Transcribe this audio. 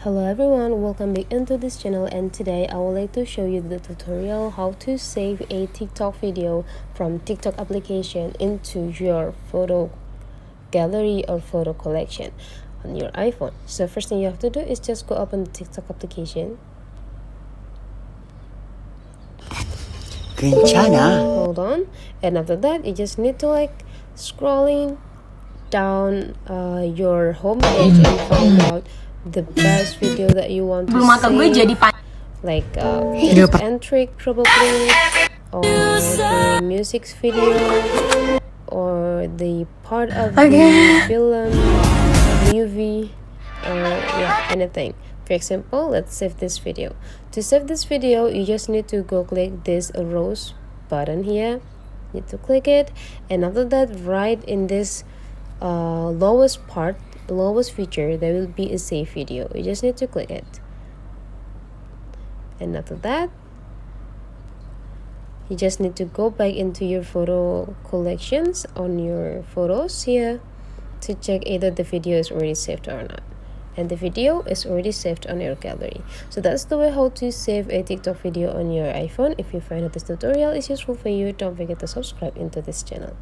Hello everyone, welcome back into this channel, and today I would like to show you the tutorial how to save a TikTok video from TikTok application into your photo gallery or photo collection on your iPhone. So first thing you have to do is just go open the TikTok application. Hold on, and after that you just need to scrolling down your home page and find out the best video that you want to save, like tips and trick probably, or the music video, or the part of the film, movie, or yeah, anything. For example, let's save this video. To save this video, you just need to go click this rose button here. You need to click it, and after that, right in this lowest feature, there will be a save video. You just need to click it, and after that you just need to go back into your photo collections on your photos here to check either the video is already saved or not, and the video is already saved on your gallery. So that's the way how to save a TikTok video on your iPhone. If you find that this tutorial is useful for you, don't forget to subscribe into this channel.